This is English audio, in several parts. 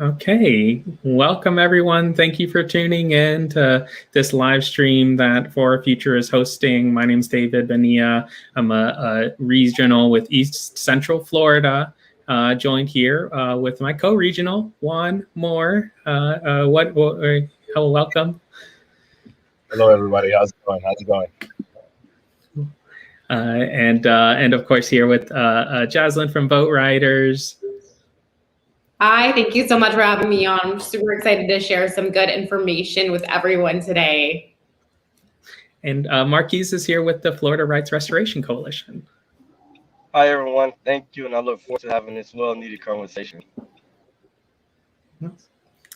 Okay, welcome everyone. Thank you for tuning in to this live stream that For Future is hosting. My name is David Bonilla. I'm a regional with East Central Florida, joined here with my co-regional, Juan Moore. Welcome. Hello, everybody. How's it going? And of course here with Jaslyn from VoteRiders. Hi, thank you so much for having me on. I'm super excited to share some good information with everyone today. And Marquise is here with the Florida Rights Restoration Coalition. Hi, everyone. Thank you, and I look forward to having this well-needed conversation.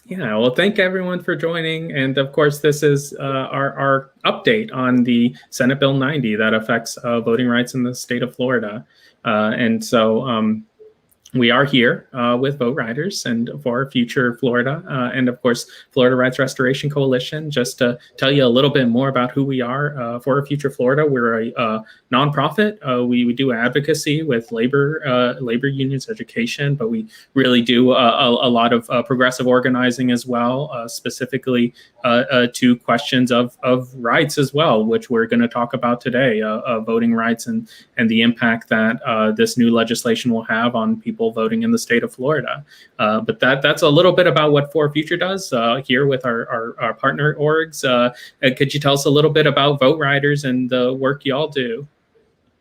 Yeah, well, thank everyone for joining. And of course, this is our update on the Senate Bill 90 that affects voting rights in the state of Florida. And so we are here with VoteRiders and For Future Florida, and of course, Florida Rights Restoration Coalition. Just to tell you a little bit more about who we are, For Future Florida, we're a nonprofit. We do advocacy with labor unions, education, but we really do a lot of progressive organizing as well, specifically to questions of rights as well, which we're going to talk about today, voting rights and the impact that this new legislation will have on people voting in the state of Florida. But that's a little bit about what For Future does here with our partner orgs. Could you tell us a little bit about VoteRiders and the work y'all do?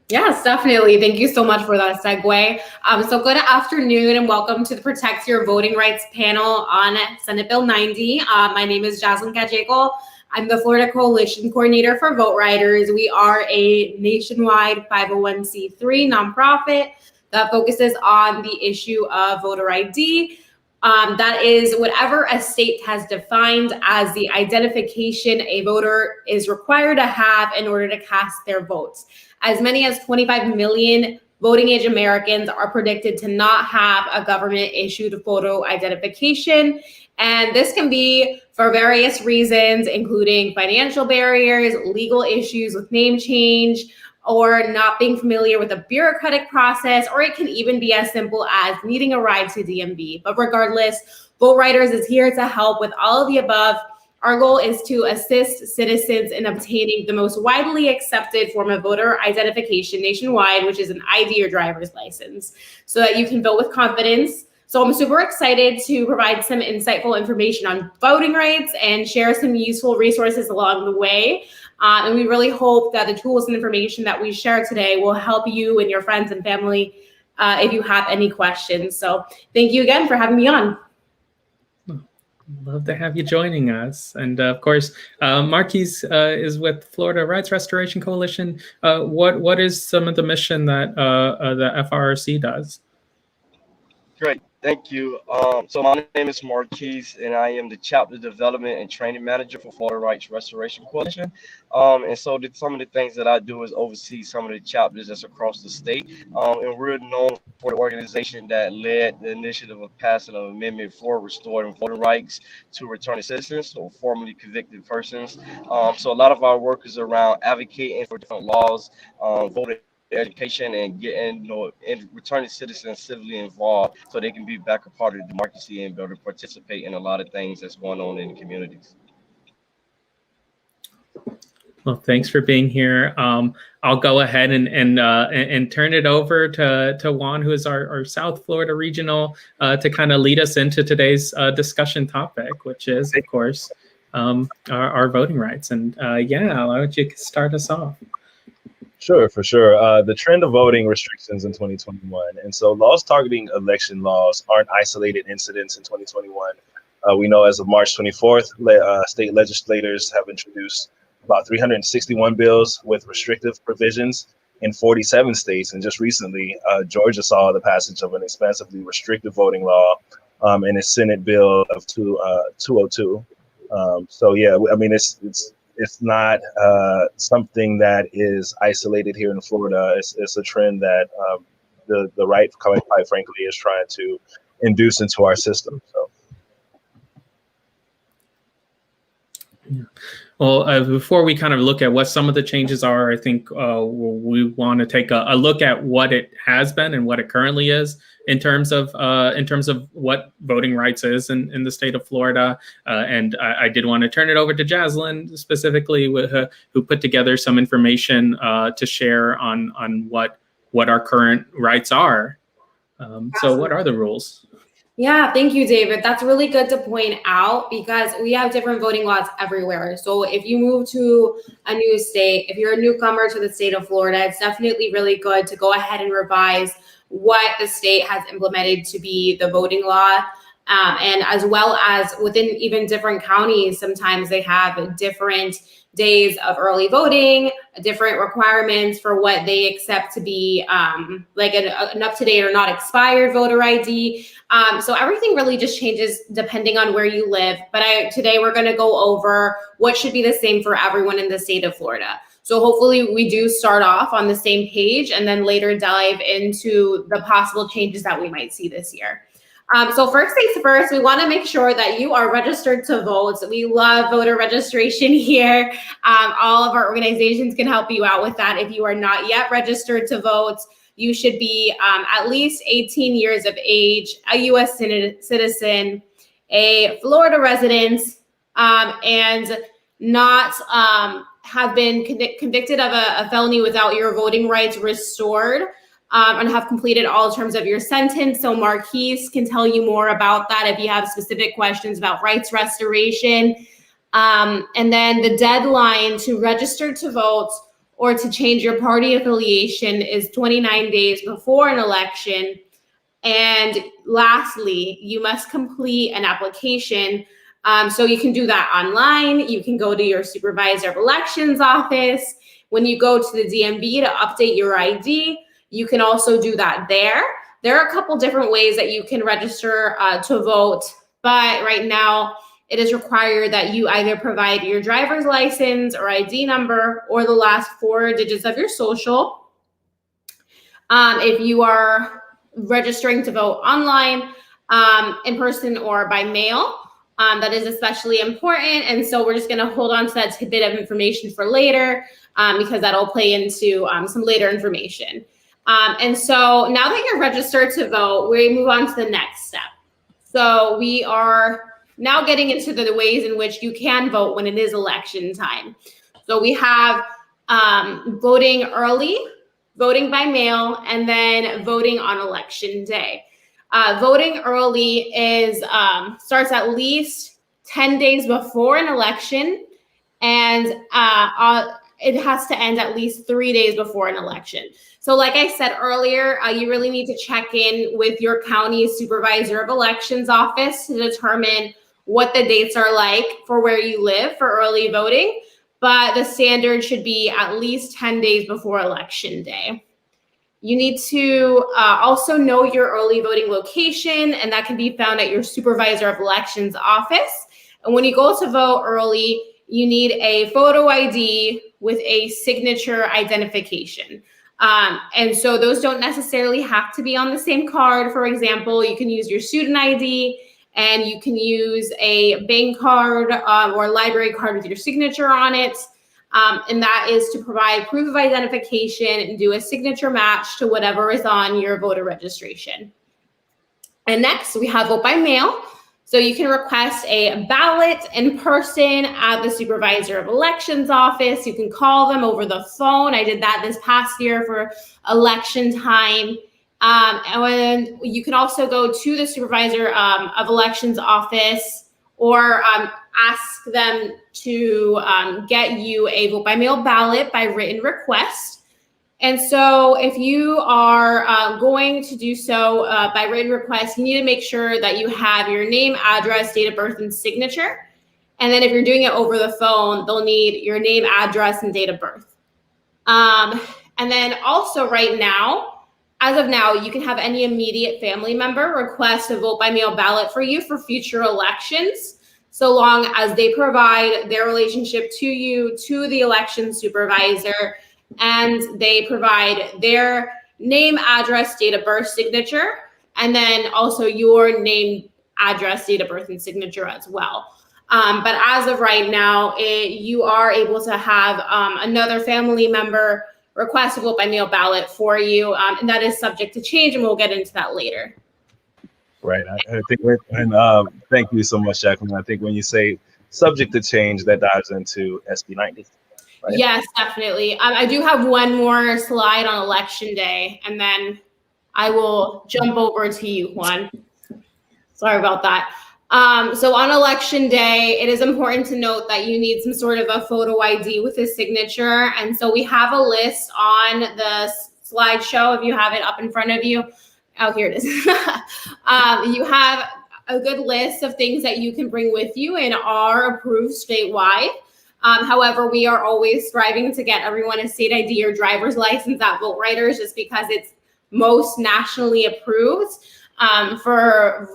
Yes, definitely. Thank you so much for that segue. So good afternoon and welcome to the Protect Your Voting Rights panel on Senate Bill 90. My name is Jaslyn Cacheco. I'm the Florida Coalition Coordinator for VoteRiders. We are a nationwide 501c3 nonprofit that focuses on the issue of voter ID. That is whatever a state has defined as the identification a voter is required to have in order to cast their votes. As many as 25 million voting age Americans are predicted to not have a government-issued photo identification. And this can be for various reasons, including financial barriers, legal issues with name change, or not being familiar with a bureaucratic process, or it can even be as simple as needing a ride to DMV. But regardless, VoteRiders is here to help with all of the above. Our goal is to assist citizens in obtaining the most widely accepted form of voter identification nationwide, which is an ID or driver's license, so that you can vote with confidence. So I'm super excited to provide some insightful information on voting rights and share some useful resources along the way. And we really hope that the tools and information that we share today will help you and your friends and family if you have any questions. So thank you again for having me on. Love to have you joining us. And of course, Marquise is with Florida Rights Restoration Coalition. What is some of the mission that the FRRC does? Great. Thank you. So my name is Marquise, and I am the Chapter Development and Training Manager for Florida Rights Restoration Coalition. And so some of the things that I do is oversee some of the chapters that's across the state. And we're known for the organization that led the initiative of passing an amendment for restoring voting rights to returning citizens, so formerly convicted persons. So a lot of our work is around advocating for different laws, voter education, and getting and returning citizens civilly involved so they can be back a part of the democracy and be able to participate in a lot of things that's going on in the communities. Well, thanks for being here. I'll go ahead and turn it over to Juan, who is our South Florida regional, to kind of lead us into today's discussion topic, which is, of course, our voting rights. And yeah, why don't you start us off? Sure, for sure. The trend of voting restrictions in 2021. And so laws targeting election laws aren't isolated incidents in 2021. We know as of March 24th, state legislators have introduced about 361 bills with restrictive provisions in 47 states. And just recently, Georgia saw the passage of an expansively restrictive voting law in a Senate bill of 202. So yeah, I mean, it's not something that is isolated here in Florida. It's a trend that the right, quite frankly, is trying to induce into our system. So. Well, before we kind of look at what some of the changes are, I think we want to take a look at what it has been and what it currently is in terms of what voting rights is in the state of Florida. And I did want to turn it over to Jaslyn specifically, who put together some information to share on what our current rights are. So what are the rules? Yeah, thank you, David. That's really good to point out because we have different voting laws everywhere. So if you move to a new state, if you're a newcomer to the state of Florida, it's definitely really good to go ahead and revise what the state has implemented to be the voting law. And as well as within even different counties, sometimes they have different days of early voting, different requirements for what they accept to be like an up-to-date or not expired voter ID. So everything really just changes depending on where you live. But today we're going to go over what should be the same for everyone in the state of Florida. So hopefully we do start off on the same page and then later dive into the possible changes that we might see this year. So first things first, we want to make sure that you are registered to vote. So we love voter registration here. All of our organizations can help you out with that. If you are not yet registered to vote, you should be at least 18 years of age, a U.S. citizen, a Florida resident, and not have been convicted of a felony without your voting rights restored. And have completed all terms of your sentence. So Marquise can tell you more about that if you have specific questions about rights restoration. And then the deadline to register to vote or to change your party affiliation is 29 days before an election. And lastly, you must complete an application. So you can do that online. You can go to your supervisor of elections office. When you go to the DMV to update your ID, you can also do that there. There are a couple different ways that you can register to vote, but right now it is required that you either provide your driver's license or ID number or the last 4 digits of your social. If you are registering to vote online, in person or by mail, that is especially important. And so we're just gonna hold on to that tidbit of information for later because that'll play into some later information. And so now that you're registered to vote, we move on to the next step. So we are now getting into the ways in which you can vote when it is election time. So we have voting early, voting by mail, and then voting on election day. Voting early is starts at least 10 days before an election, and it has to end at least 3 days before an election. So like I said earlier, you really need to check in with your county supervisor of elections office to determine what the dates are like for where you live for early voting. But the standard should be at least 10 days before election day. You need to also know your early voting location, and that can be found at your supervisor of elections office. And when you go to vote early, you need a photo ID with a signature identification. And so those don't necessarily have to be on the same card. For example, you can use your student ID and you can use a bank card or a library card with your signature on it. And that is to provide proof of identification and do a signature match to whatever is on your voter registration. And next we have vote by mail. So you can request a ballot in person at the supervisor of elections office. You can call them over the phone. I did that this past year for election time. And when you can also go to the supervisor of elections office or ask them to get you a vote by mail ballot by written request. And so if you are going to do so by written request, you need to make sure that you have your name, address, date of birth, and signature. And then if you're doing it over the phone, they'll need your name, address, and date of birth. And then also right now, as of now, you can have any immediate family member request a vote by mail ballot for you for future elections, so long as they provide their relationship to you, to the election supervisor, and they provide their name, address, date of birth, signature, and then also your name, address, date of birth, and signature as well. But as of right now, you are able to have another family member request a vote by mail ballot for you, and that is subject to change, and we'll get into that later. Right. I think, thank you so much, Jacqueline. I think when you say subject to change, that dives into SB 90. Right? Yes, definitely. I do have one more slide on election day, and then I will jump over to you, Juan. Sorry about that. So on election day, it is important to note that you need some sort of a photo ID with a signature. And so we have a list on the slideshow, if you have it up in front of you. Oh, here it is. You have a good list of things that you can bring with you and are approved statewide. However, we are always striving to get everyone a state ID or driver's license at VoteRiders, just because it's most nationally approved for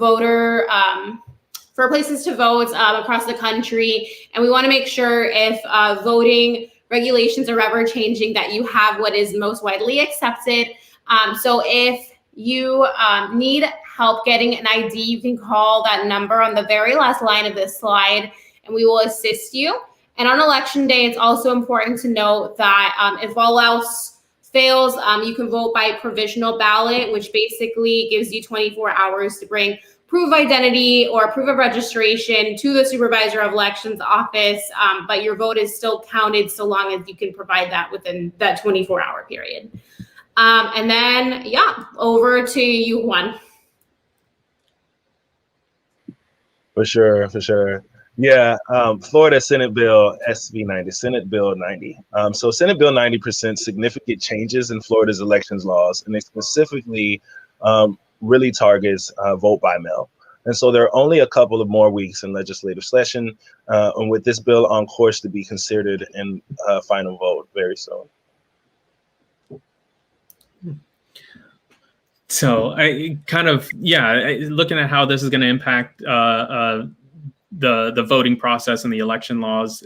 places to vote across the country. And we want to make sure if voting regulations are ever changing, that you have what is most widely accepted. So if you need help getting an ID, you can call that number on the very last line of this slide, and we will assist you. And on election day, it's also important to note that if all else fails, you can vote by provisional ballot, which basically gives you 24 hours to bring proof of identity or proof of registration to the supervisor of elections office, but your vote is still counted so long as you can provide that within that 24-hour period. And then, yeah, over to you, Juan. For sure. Yeah, Florida Senate Bill SB 90, Senate Bill 90. So Senate Bill 90 presents significant changes in Florida's elections laws, and it specifically really targets vote by mail. And so there are only a couple of more weeks in legislative session, and with this bill on course to be considered in final vote very soon. So looking at how this is going to impact the voting process and the election laws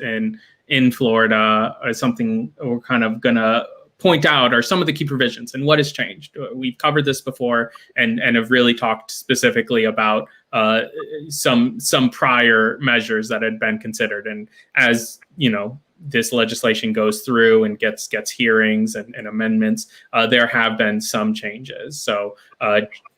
in Florida is something we're kind of going to point out are some of the key provisions and what has changed. We've covered this before and have really talked specifically about some prior measures that had been considered. And as you know, this legislation goes through and gets hearings and amendments, there have been some changes. So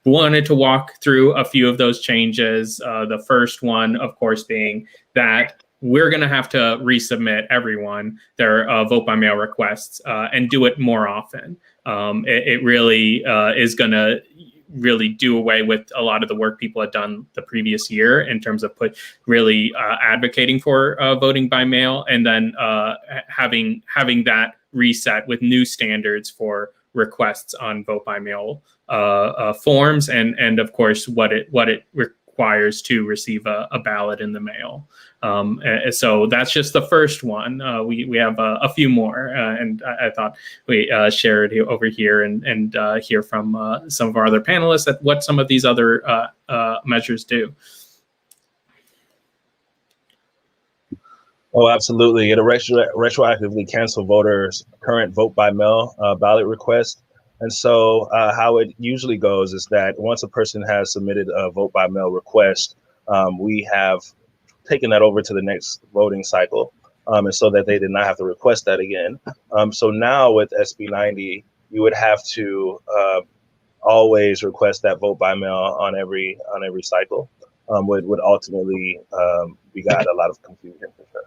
wanted to walk through a few of those changes. The first one, of course, being that we're going to have to resubmit everyone their vote by mail requests and do it more often. It really is going to really do away with a lot of the work people had done the previous year in terms of advocating for voting by mail, and then having that reset with new standards for requests on vote by mail forms, and of course what it requires to receive a ballot in the mail. So that's just the first one. We have a few more, and I thought we share it over here and hear from some of our other panelists at what some of these other measures do. Oh, absolutely. It'll retroactively cancel voters' current vote by mail ballot request. And so how it usually goes is that once a person has submitted a vote by mail request, we have taken that over to the next voting cycle, and so that they did not have to request that again. So now with SB 90, you would have to always request that vote by mail on every cycle, would ultimately begat a lot of confusion for sure.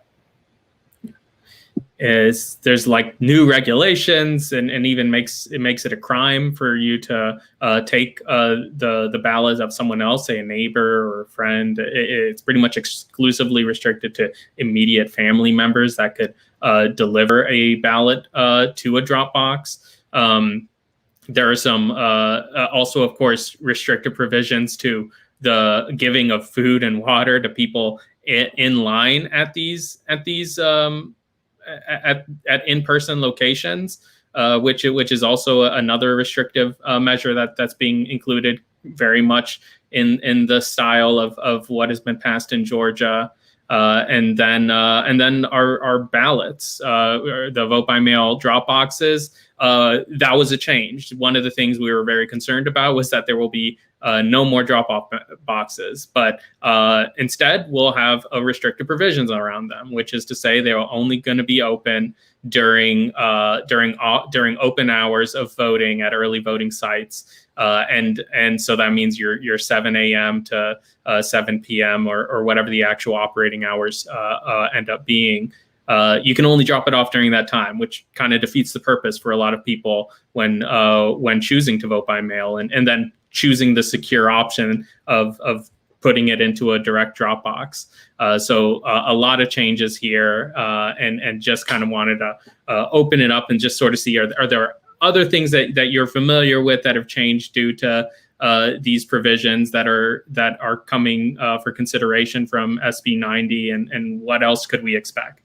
There's like new regulations and even makes it a crime for you to take the ballot of someone else, say a neighbor or a friend. It's pretty much exclusively restricted to immediate family members that could deliver a ballot to a drop box. There are some also, of course, restricted provisions to the giving of food and water to people in line at these in-person locations, which is also another restrictive measure that's being included very much in the style of what has been passed in Georgia. And then our ballots, the vote by mail drop boxes, that was a change. One of the things we were very concerned about was that there will be no more drop-off boxes, but instead we'll have restricted provisions around them, which is to say they are only going to be open during open hours of voting at early voting sites, and so that means your 7 a.m. to 7 p.m. or whatever the actual operating hours end up being. You can only drop it off during that time, which kind of defeats the purpose for a lot of people when choosing to vote by mail, and then choosing the secure option of putting it into a direct drop box. So a lot of changes here, and just kind of wanted to open it up and just sort of see, are there other things that you're familiar with that have changed due to these provisions that are coming for consideration from SB 90, and what else could we expect?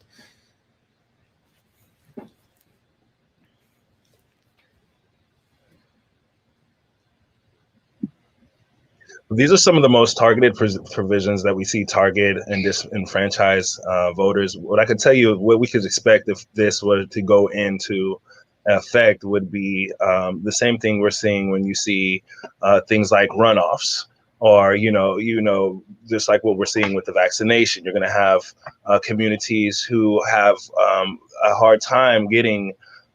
These are some of the most targeted provisions that we see target and disenfranchise voters. What I could tell you, what we could expect if this were to go into effect, would be the same thing we're seeing when you see things like runoffs, or just like what we're seeing with the vaccination. You're going to have communities who have a hard time getting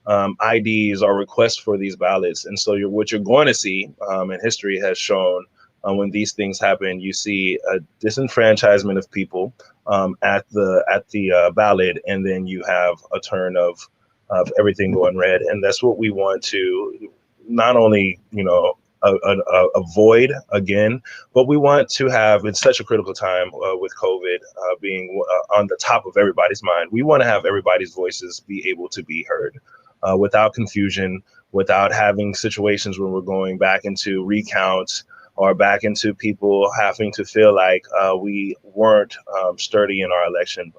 IDs or requests for these ballots, and so what you're going to see, and history has shown, when these things happen, you see a disenfranchisement of people at the ballot, and then you have a turn of everything going red. And that's what we want to not only avoid again, but we want to have, in such a critical time with COVID being on the top of everybody's mind, we want to have everybody's voices be able to be heard without confusion, without having situations where we're going back into recounts, or back into people having to feel like we weren't sturdy in our election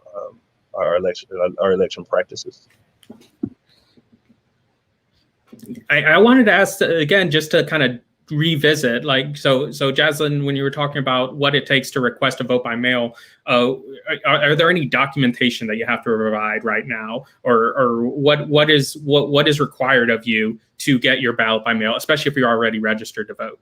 practices. I wanted to ask again, just to kind of revisit, so Jaslyn, when you were talking about what it takes to request a vote by mail, are there any documentation that you have to provide right now, or what is required of you to get your ballot by mail, especially if you're already registered to vote?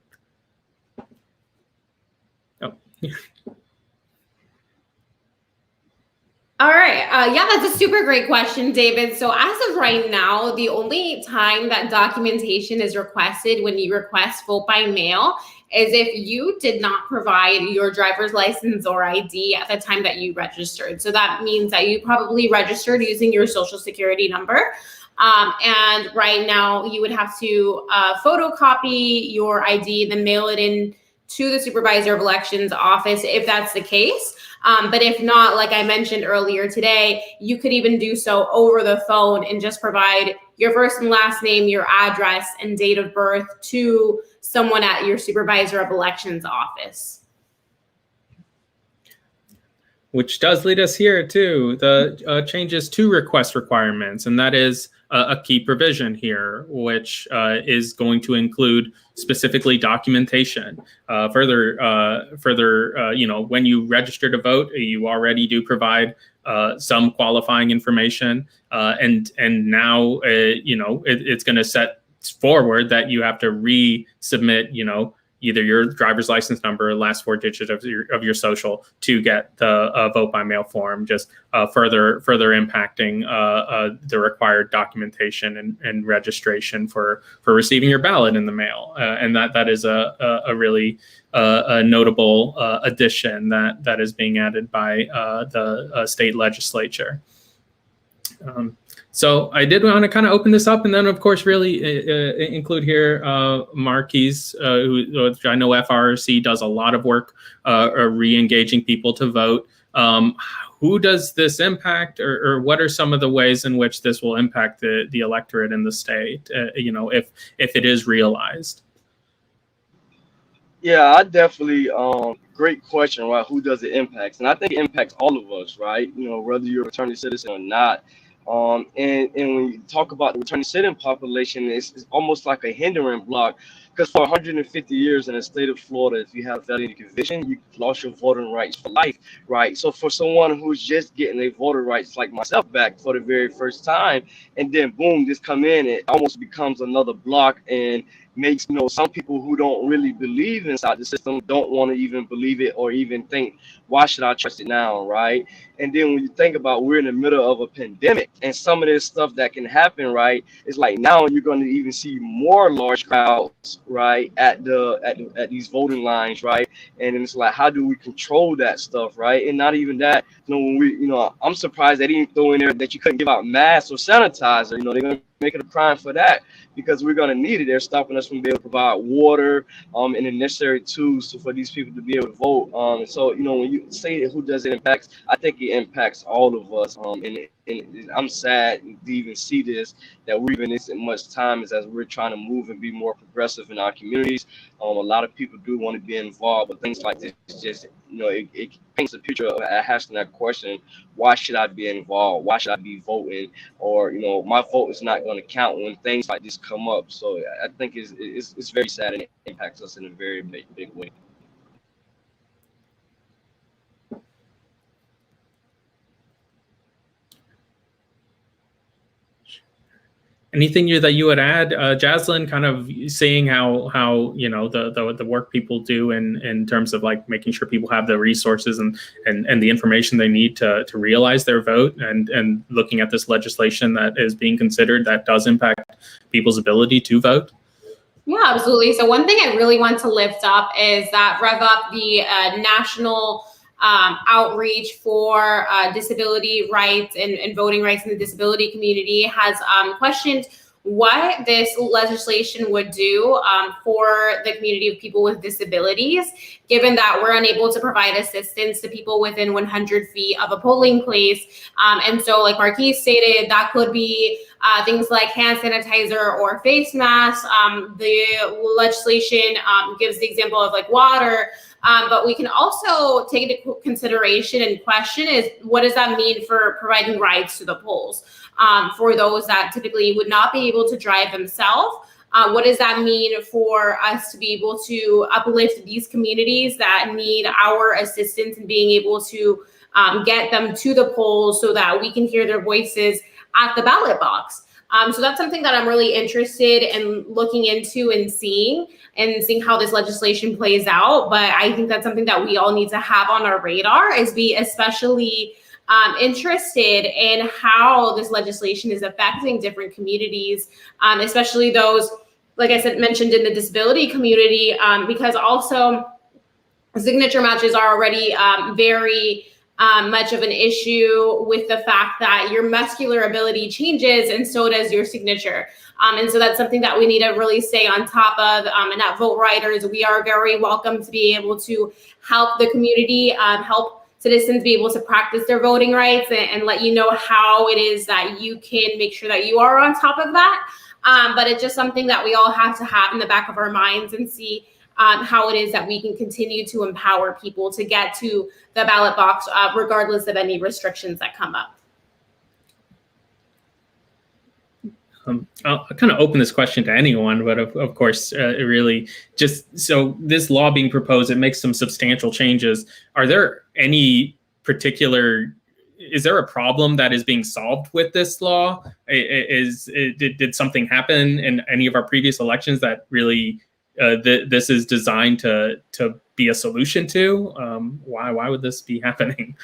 All right. Yeah, that's a super great question, David. So as of right now, the only time that documentation is requested when you request vote by mail is if you did not provide your driver's license or ID at the time that you registered. So that means that you probably registered using your social security number. And right now you would have to photocopy your ID, then mail it in to the supervisor of elections office if that's the case. But if not, like I mentioned earlier today, you could even do so over the phone and just provide your first and last name, your address, and date of birth to someone at your supervisor of elections office. Which does lead us here to the changes to request requirements, and that is a key provision here, which is going to include specifically documentation. Further, when you register to vote, you already do provide some qualifying information, and now it's going to set forward that you have to resubmit, either your driver's license number or last 4 digits of your social to get the vote by mail form, just further impacting the required documentation and registration for receiving your ballot in the mail. And that is a really notable addition that is being added by the state legislature. So I did want to kind of open this up, and then of course really include here Marquise, who I know FRC does a lot of work re-engaging people to vote. Who does this impact, or what are some of the ways in which this will impact the electorate in the state, if it is realized? Yeah, I definitely, great question, right? Who does it impact? And I think it impacts all of us, right? Whether you're a returning citizen or not. And when you talk about the returning citizen population, it's almost like a hindering block, because for 150 years in the state of Florida, if you have felony conviction, you lost your voting rights for life, right? So for someone who's just getting their voter rights, like myself, back for the very first time, and then boom, this come in, it almost becomes another block, and makes, some people who don't really believe inside the system don't want to even believe it or even think, why should I trust it now, right? And then when you think about, we're in the middle of a pandemic, and some of this stuff that can happen, right, it's like now you're going to even see more large crowds, right, at these voting lines, right? And it's like, how do we control that stuff, right? And not even that, when we, I'm surprised they didn't throw in there that you couldn't give out masks or sanitizer. They're going to make it a crime for that, because we're going to need it. They're stopping us from being able to provide water and the necessary tools for these people to be able to vote. And so, when you say who does it impact, I think it impacts all of us. And I'm sad to even see this, that we're even this much time as we're trying to move and be more progressive in our communities. A lot of people do want to be involved, but things like this just, it paints a picture of asking that question: why should I be involved? Why should I be voting? Or, my vote is not going to count when things like this come up. So I think it's very sad, and it impacts us in a very big way. Anything that you would add, Jaslyn, kind of seeing how the work people do in terms of like making sure people have the resources and the information they need to realize their vote, and looking at this legislation that is being considered that does impact people's ability to vote? Yeah, absolutely. So one thing I really want to lift up is that rev up the national outreach for disability rights and voting rights in the disability community has questioned what this legislation would do for the community of people with disabilities, given that we're unable to provide assistance to people within 100 feet of a polling place. And so, like Marquise stated, that could be things like hand sanitizer or face masks. The legislation gives the example of like water. But we can also take into consideration and question is, what does that mean for providing rides to the polls for those that typically would not be able to drive themselves? What does that mean for us to be able to uplift these communities that need our assistance in being able to get them to the polls so that we can hear their voices at the ballot box? So that's something that I'm really interested in looking into and seeing how this legislation plays out. But I think that's something that we all need to have on our radar, is be especially interested in how this legislation is affecting different communities, especially those, like I said, mentioned in the disability community, because also signature matches are already very much of an issue with the fact that your muscular ability changes and so does your signature. And so that's something that we need to really stay on top of. And at VoteRiders, we are very welcome to be able to help the community, help citizens be able to practice their voting rights, and let you know how it is that you can make sure that you are on top of that. But it's just something that we all have to have in the back of our minds and see how it is that we can continue to empower people to get to the ballot box, regardless of any restrictions that come up. I'll kind of open this question to anyone, but of course, it really just, so this law being proposed, it makes some substantial changes. Are there any particular, is there a problem that is being solved with this law? Did something happen in any of our previous elections that really this is designed to be a solution to? Why would this be happening?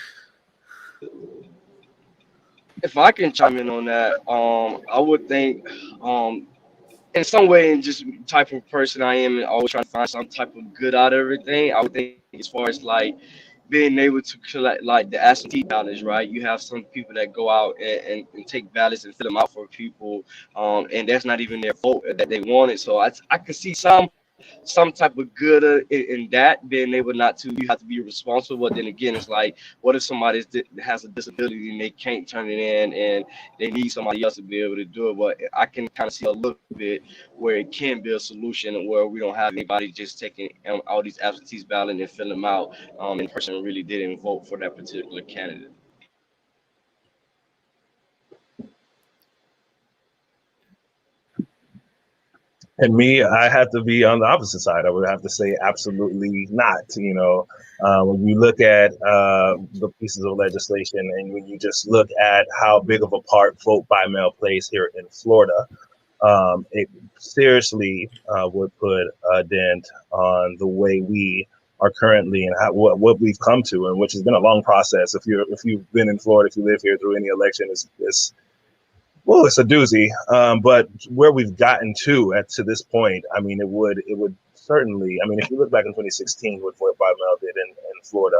If I can chime in on that, I would think, in some way, and just type of person I am, and always trying to find some type of good out of everything, I would think as far as like being able to collect like the absentee ballots, right? You have some people that go out and take ballots and fill them out for people, and that's not even their vote that they wanted. So I could see some type of good in that, being able not to, you have to be responsible. But then again, it's like, what if somebody has a disability and they can't turn it in and they need somebody else to be able to do it? But I can kind of see a little bit where it can be a solution where we don't have anybody just taking all these absentees ballot and filling them out, and the person really didn't vote for that particular candidate. And me, I have to be on the opposite side. I would have to say absolutely not. When you look at the pieces of legislation, and when you just look at how big of a part vote by mail plays here in Florida, it seriously would put a dent on the way we are currently and what we've come to, and which has been a long process. If you've been in Florida, if you live here through any election, it's a doozy. But where we've gotten to this point, I mean, it would certainly. I mean, if you look back in 2016, what vote by mail did in Florida,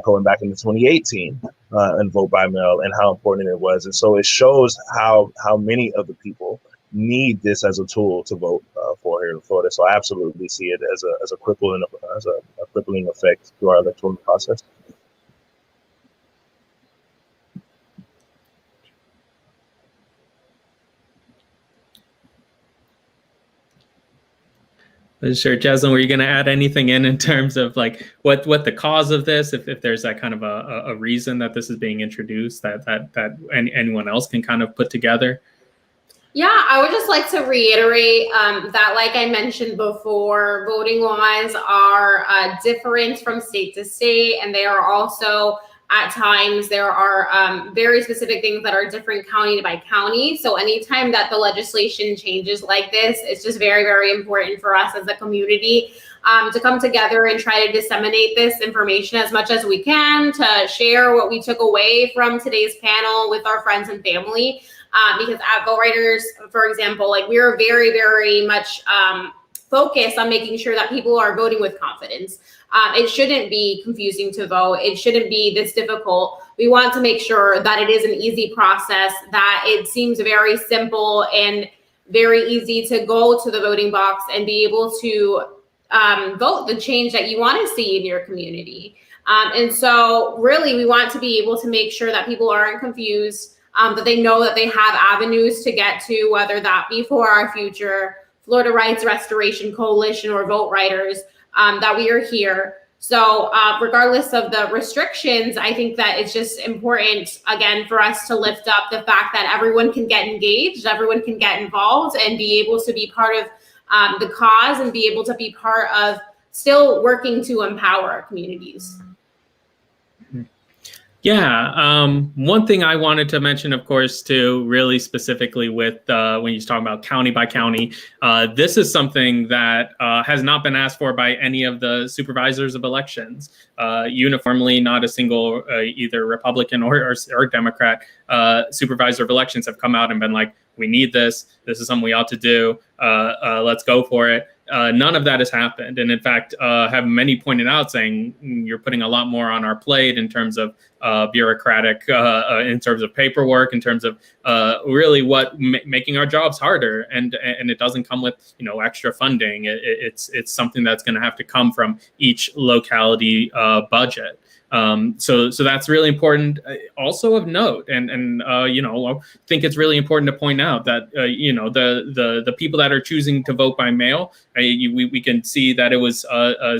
going back into 2018 and vote by mail, and how important it was, and so it shows how many of the people need this as a tool to vote for here in Florida. So I absolutely see it as a crippling effect to our electoral process. Sure, Jaslyn, were you going to add anything in terms of like what the cause of this, if there's that kind of a reason that this is being introduced that anyone else can kind of put together? Yeah, I would just like to reiterate that, like I mentioned before, voting laws are different from state to state, and they are also, at times, there are very specific things that are different county by county. So anytime that the legislation changes like this, it's just very, very important for us as a community to come together and try to disseminate this information as much as we can, to share what we took away from today's panel with our friends and family. Because at VoteRiders, for example, like we are very, very much focused on making sure that people are voting with confidence. It shouldn't be confusing to vote. It shouldn't be this difficult. We want to make sure that it is an easy process, that it seems very simple and very easy to go to the voting box and be able to vote the change that you want to see in your community. And so really, we want to be able to make sure that people aren't confused, that they know that they have avenues to get to, whether that be for our future Florida Rights Restoration Coalition or VoteRiders, that we are here. So regardless of the restrictions, I think that it's just important, again, for us to lift up the fact that everyone can get engaged, everyone can get involved and be able to be part of the cause and be able to be part of still working to empower our communities. Yeah, one thing I wanted to mention, of course, too, really specifically with when you're talking about county by county, this is something that has not been asked for by any of the supervisors of elections. Uniformly, not a single either Republican or Democrat supervisor of elections have come out and been like, we need this. This is something we ought to do. Let's go for it. None of that has happened. And in fact, have many pointed out saying you're putting a lot more on our plate in terms of bureaucratic, in terms of paperwork, in terms of really making our jobs harder. And it doesn't come with, extra funding. It's something that's going to have to come from each locality budget. So that's really important. Also of note, and I think it's really important to point out that the people that are choosing to vote by mail, we can see that it was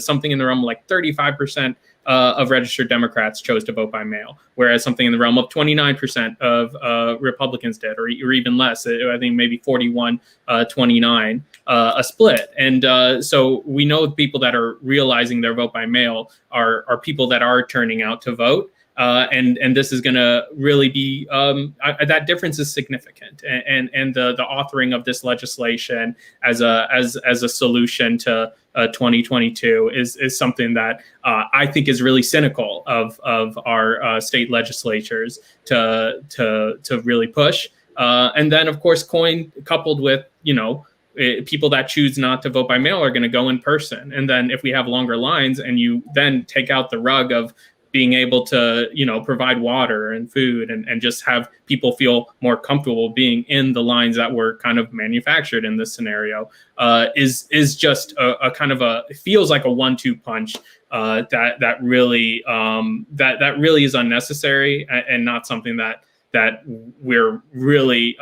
something in the realm of like 35% of registered Democrats chose to vote by mail, whereas something in the realm of 29% of Republicans did, or even less. I think maybe 41-29, a split. And so we know people that are realizing their vote by mail are people that are turning out to vote. And this is going to really be that difference is significant, and the authoring of this legislation as a solution to 2022 is something that I think is really cynical of our state legislatures to really push. And then of course, coupled with people that choose not to vote by mail are going to go in person, and then if we have longer lines, and you then take out the rug of being able to, provide water and food and just have people feel more comfortable being in the lines that were kind of manufactured in this scenario, is just a kind of it feels like a 1-2 punch that really is unnecessary and not something that we're really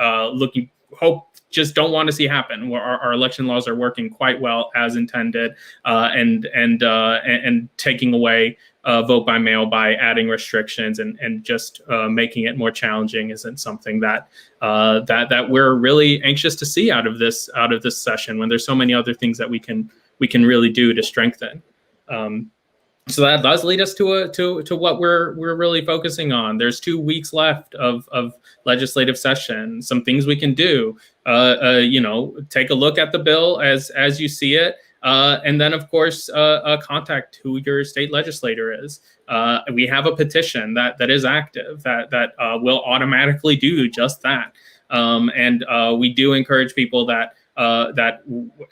just don't want to see happen. Our election laws are working quite well as intended, and taking away vote by mail by adding restrictions and just making it more challenging isn't something that we're really anxious to see out of this session, when there's so many other things that we can really do to strengthen. So that does lead us to what we're really focusing on. There's 2 weeks left of legislative session. Some things we can do. Take a look at the bill as you see it, and then of course contact who your state legislator is. We have a petition that is active that will automatically do just that. And we do encourage people that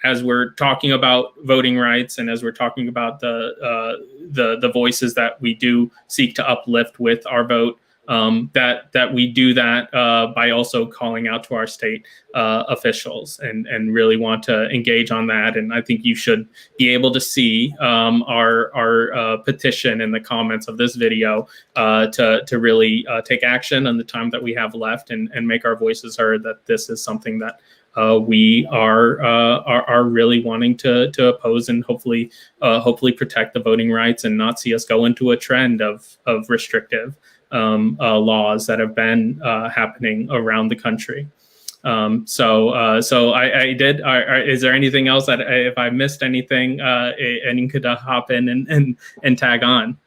as we're talking about voting rights and as we're talking about the voices that we do seek to uplift with our vote, that we do that by also calling out to our state officials and really want to engage on that. And I think you should be able to see our petition in the comments of this video to really take action on the time that we have left and make our voices heard, that this is something that we are really wanting to oppose and hopefully protect the voting rights and not see us go into a trend of restrictive laws that have been happening around the country. So I did. Is there anything else that if I missed anything, anyone could hop in and tag on?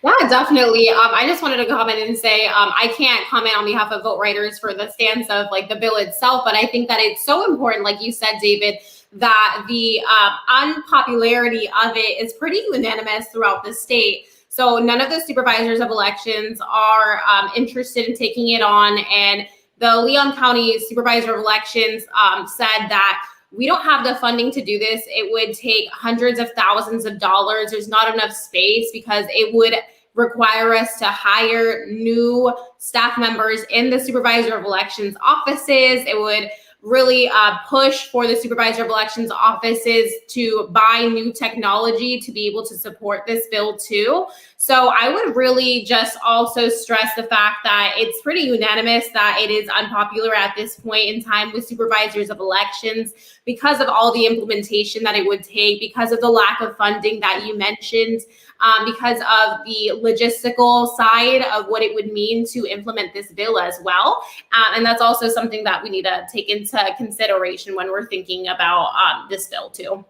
Yeah, definitely. I just wanted to comment and say I can't comment on behalf of VoteRiders for the stance of like the bill itself, but I think that it's so important, like you said, David, that the unpopularity of it is pretty unanimous throughout the state. So none of the supervisors of elections are interested in taking it on, and the Leon County Supervisor of Elections said that we don't have the funding to do this. It would take hundreds of thousands of dollars. There's not enough space because it would require us to hire new staff members in the Supervisor of Elections offices. It would really push for the Supervisor of Elections offices to buy new technology to be able to support this bill too. So I would really just also stress the fact that it's pretty unanimous that it is unpopular at this point in time with supervisors of elections because of all the implementation that it would take, because of the lack of funding that you mentioned, because of the logistical side of what it would mean to implement this bill as well. And that's also something that we need to take into consideration when we're thinking about this bill too.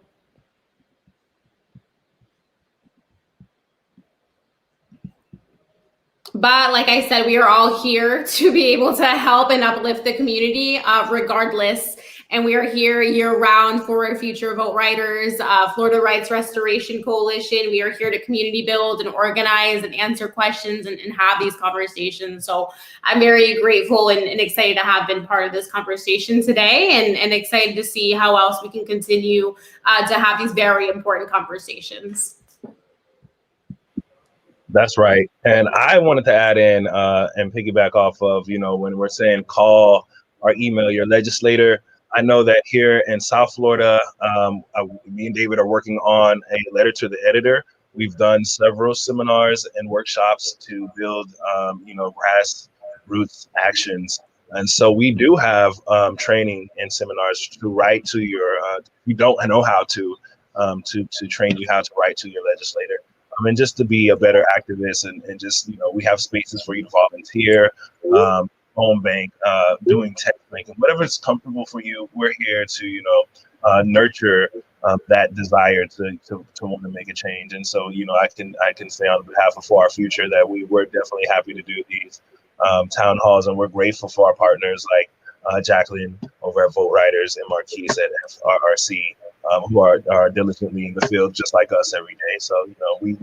But like I said, we are all here to be able to help and uplift the community regardless. And we are here year round for Future VoteRiders, Florida Rights Restoration Coalition. We are here to community build and organize and answer questions and have these conversations. So I'm very grateful and excited to have been part of this conversation today and excited to see how else we can continue to have these very important conversations. That's right. And I wanted to add in and piggyback off of, when we're saying call or email your legislator. I know that here in South Florida, me and David are working on a letter to the editor. We've done several seminars and workshops to build, grassroots actions. And so we do have training and seminars to write to your, you don't know how to train you how to write to your legislator. And just to be a better activist and just, we have spaces for you to volunteer, home bank, doing text banking, whatever is comfortable for you. We're here to, nurture that desire to want to make a change. And so, I can say on behalf of For Our Future that we're definitely happy to do these town halls, and we're grateful for our partners like Jacqueline over at VoteRiders and Marquise at FRRC. Who are diligently in the field just like us every day. So, we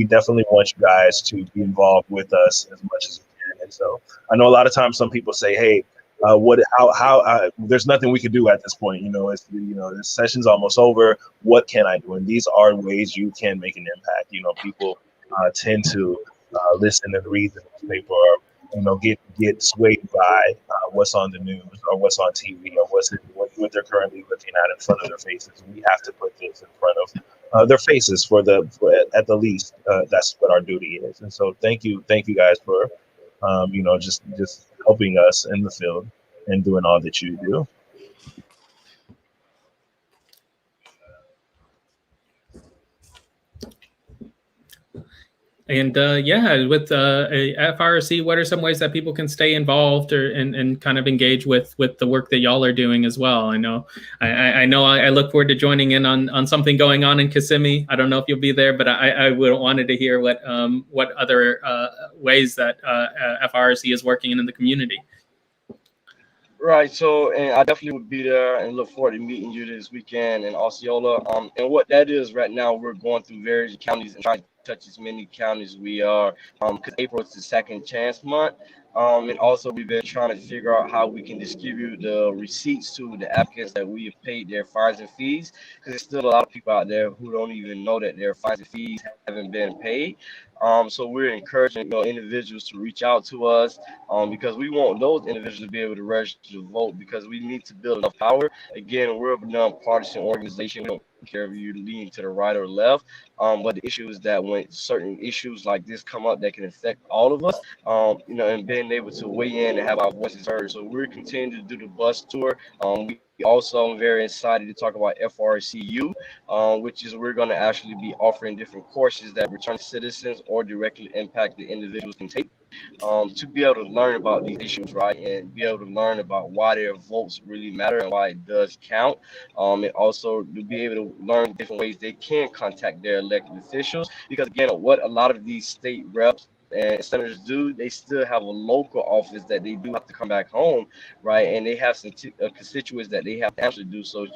definitely want you guys to be involved with us as much as you can. And so I know a lot of times some people say, hey, there's nothing we can do at this point. The session's almost over. What can I do? And these are ways you can make an impact. People tend to listen and read the newspaper or, get swayed by what's on the news or what's on TV or what they're currently looking at in front of their faces. We have to put this in front of their faces at the least. That's what our duty is. And so thank you guys for just helping us in the field and doing all that you do. And yeah, with FRC, what are some ways that people can stay involved and kind of engage with the work that y'all are doing as well? I know I look forward to joining in on something going on in Kissimmee. I don't know if you'll be there, but I wanted to hear what other ways that FRC is working in the community. Right. So, and I definitely would be there and look forward to meeting you this weekend in Osceola. And what that is right now, we're going through various counties and trying to touch as many counties as we are. Because April is the second chance month. And also we've been trying to figure out how we can distribute the receipts to the applicants that we have paid their fines and fees. Because there's still a lot of people out there who don't even know that their fines and fees haven't been paid. So we're encouraging individuals to reach out to us because we want those individuals to be able to register to vote because we need to build enough power. Again, we're a nonpartisan organization. We don't care if you lean to the right or left. But the issue is that when certain issues like this come up that can affect all of us, and being able to weigh in and have our voices heard. So we're continuing to do the bus tour. We also, I'm very excited to talk about FRCU, which is we're going to actually be offering different courses that returning citizens or directly impact the individuals can take to be able to learn about these issues, right, and be able to learn about why their votes really matter and why it does count. And also to be able to learn different ways they can contact their elected officials, because again, what a lot of these state reps and senators do, they still have a local office that they do have to come back home, right? And they have some constituents that they have to actually do. So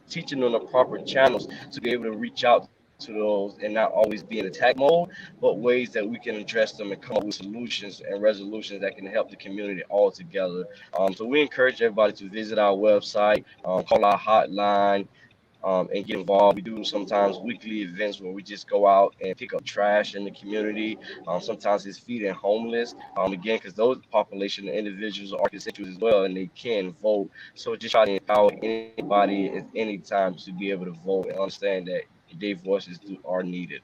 teaching them the proper channels to be able to reach out to those and not always be in attack mode, but ways that we can address them and come up with solutions and resolutions that can help the community all together. So we encourage everybody to visit our website, call our hotline, and get involved. We do sometimes weekly events where we just go out and pick up trash in the community. Sometimes it's feeding homeless. Again, because those population of individuals are constituents as well, and they can vote. So just try to empower anybody at any time to be able to vote and understand that their voices are needed.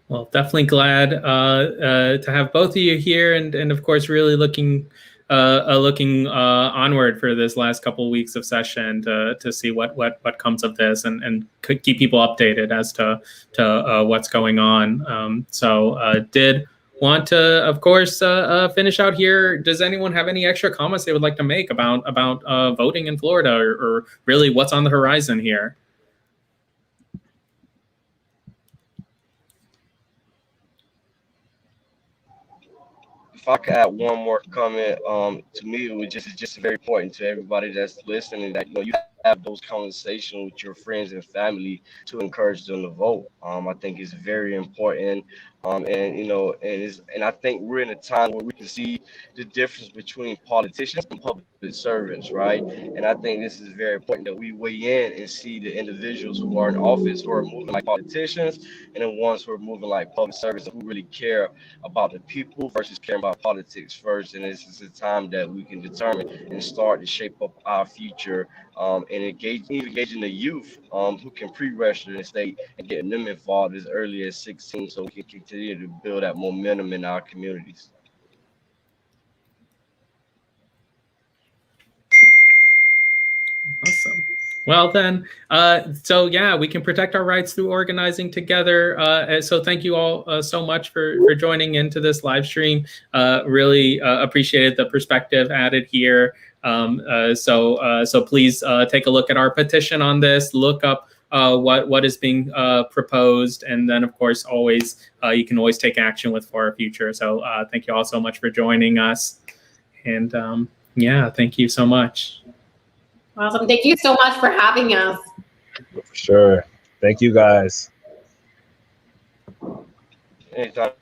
Well, definitely glad to have both of you here, and of course, really looking onward for this last couple of weeks of session to see what comes of this and could keep people updated as to what's going on. Did want to, of course, finish out here. Does anyone have any extra comments they would like to make about voting in Florida or really what's on the horizon here? If I could add one more comment, to me, it's just very important to everybody that's listening that you have those conversations with your friends and family to encourage them to vote. I think it's very important. And I think we're in a time where we can see the difference between politicians and public servants, right? And I think this is very important that we weigh in and see the individuals who are in office who are moving like politicians and the ones who are moving like public servants who really care about the people versus caring about politics first. And this is a time that we can determine and start to shape up our future, and engaging the youth who can pre-register in the state and getting them involved as early as 16 so we can continue to build that momentum in our communities. Awesome. Well then, so yeah, we can protect our rights through organizing together. So thank you all so much for joining into this live stream. Really appreciated the perspective added here. So please take a look at our petition on this. Look up what is being proposed, and then of course always you can always take action for our future. So thank you all so much for joining us, and yeah, thank you so much. Awesome. Thank you so much for having us. For sure. Thank you guys. Anytime.